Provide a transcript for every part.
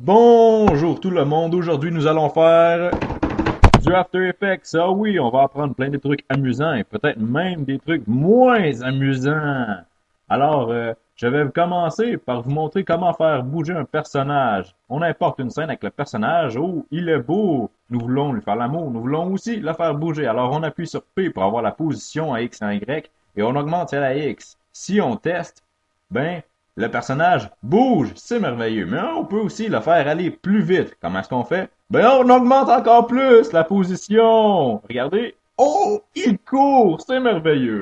Bonjour tout le monde, aujourd'hui nous allons faire du After Effects. Ah oui, on va apprendre plein de trucs amusants et peut-être même des trucs moins amusants. Alors, je vais commencer par vous montrer comment faire bouger un personnage. On importe une scène avec le personnage. Oh, il est beau. Nous voulons lui faire l'amour. Nous voulons aussi le faire bouger. Alors, on appuie sur P pour avoir la position à X et à Y et on augmente celle à X. Si on teste, ben, le personnage bouge, c'est merveilleux. Mais on peut aussi le faire aller plus vite. Comment est-ce qu'on fait? Ben, on augmente encore plus la position. Regardez. Oh, il court, c'est merveilleux.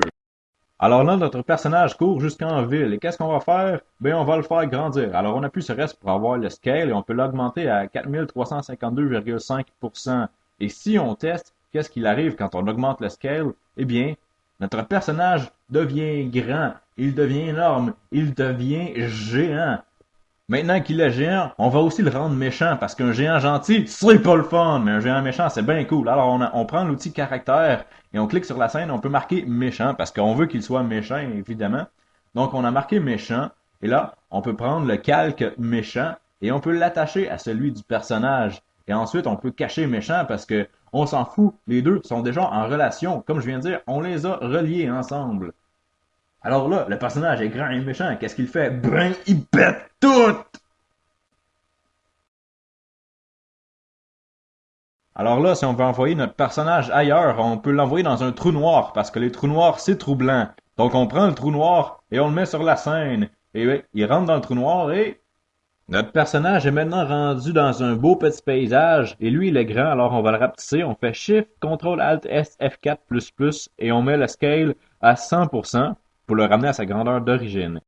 Alors là, notre personnage court jusqu'en ville. Et qu'est-ce qu'on va faire? Ben, on va le faire grandir. Alors, on appuie sur S pour avoir le scale et on peut l'augmenter à 4352,5%. Et si on teste, qu'est-ce qu'il arrive quand on augmente le scale? Eh bien, notre personnage devient grand, il devient énorme, il devient géant. Maintenant qu'il est géant, on va aussi le rendre méchant, parce qu'un géant gentil, c'est pas le fun, mais un géant méchant, c'est bien cool. Alors on prend l'outil caractère et on clique sur la scène, on peut marquer méchant, parce qu'on veut qu'il soit méchant, évidemment. Donc on a marqué méchant, et là, on peut prendre le calque méchant, et on peut l'attacher à celui du personnage. Et ensuite, on peut cacher méchant, parce que on s'en fout, les deux sont déjà en relation. Comme je viens de dire, on les a reliés ensemble. Alors là, le personnage est grand et méchant. Qu'est-ce qu'il fait? Ben, il pète tout! Alors là, si on veut envoyer notre personnage ailleurs, on peut l'envoyer dans un trou noir, parce que les trous noirs, c'est troublant. Donc on prend le trou noir et on le met sur la scène. Et oui, il rentre dans le trou noir et notre personnage est maintenant rendu dans un beau petit paysage. Et lui, il est grand, alors on va le rapetisser. On fait Shift, Ctrl, Alt, S, F4++, et on met le scale à 100% pour le ramener à sa grandeur d'origine.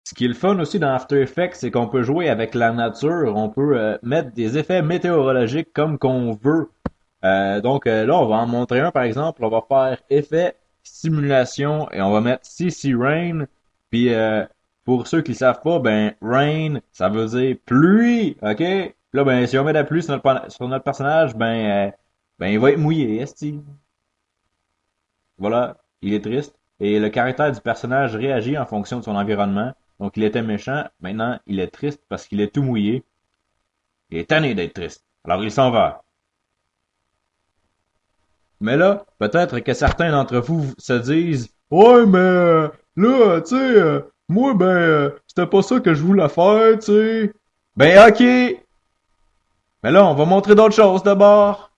Ce qui est le fun aussi dans After Effects, c'est qu'on peut jouer avec la nature, on peut mettre des effets météorologiques comme qu'on veut. Là, on va en montrer un par exemple, on va faire effet simulation et on va mettre CC Rain. Puis pour ceux qui ne savent pas, ben rain, ça veut dire pluie, ok? Là, ben si on met de la pluie sur notre personnage, ben il va être mouillé, esti. Voilà, il est triste. Et le caractère du personnage réagit en fonction de son environnement. Donc il était méchant, maintenant il est triste parce qu'il est tout mouillé. Il est tanné d'être triste. Alors il s'en va. Mais là, peut-être que certains d'entre vous se disent ouais, mais là, tu sais, moi, c'était pas ça que je voulais faire, tu sais. Ben ok! Mais là, on va montrer d'autres choses d'abord.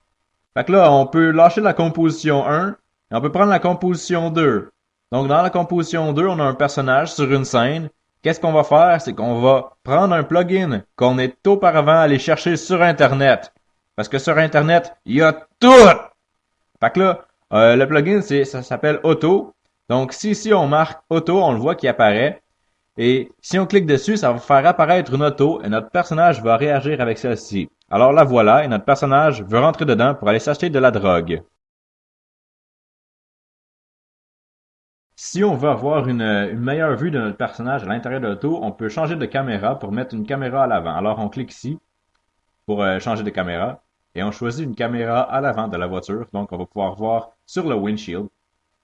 Fait que là, on peut lâcher la composition 1 et on peut prendre la composition 2. Donc, dans la composition 2, on a un personnage sur une scène. Qu'est-ce qu'on va faire? C'est qu'on va prendre un plugin qu'on est auparavant allé chercher sur Internet. Parce que sur Internet, il y a tout! Fait que là, le plugin, ça s'appelle Auto. Donc, si on marque Auto, on le voit qui apparaît. Et si on clique dessus, ça va faire apparaître une auto et notre personnage va réagir avec celle-ci. Alors la voilà et notre personnage veut rentrer dedans pour aller s'acheter de la drogue. Si on veut avoir une meilleure vue de notre personnage à l'intérieur de l'auto, on peut changer de caméra pour mettre une caméra à l'avant. Alors on clique ici pour changer de caméra et on choisit une caméra à l'avant de la voiture. Donc on va pouvoir voir sur le windshield.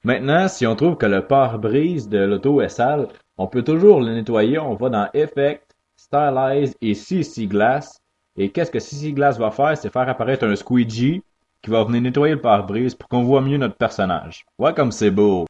Maintenant, si on trouve que le pare-brise de l'auto est sale, on peut toujours le nettoyer. On va dans Effect, Stylize et CC Glass. Et qu'est-ce que CC Glass va faire? C'est faire apparaître un squeegee qui va venir nettoyer le pare-brise pour qu'on voit mieux notre personnage. Ouais, comme c'est beau.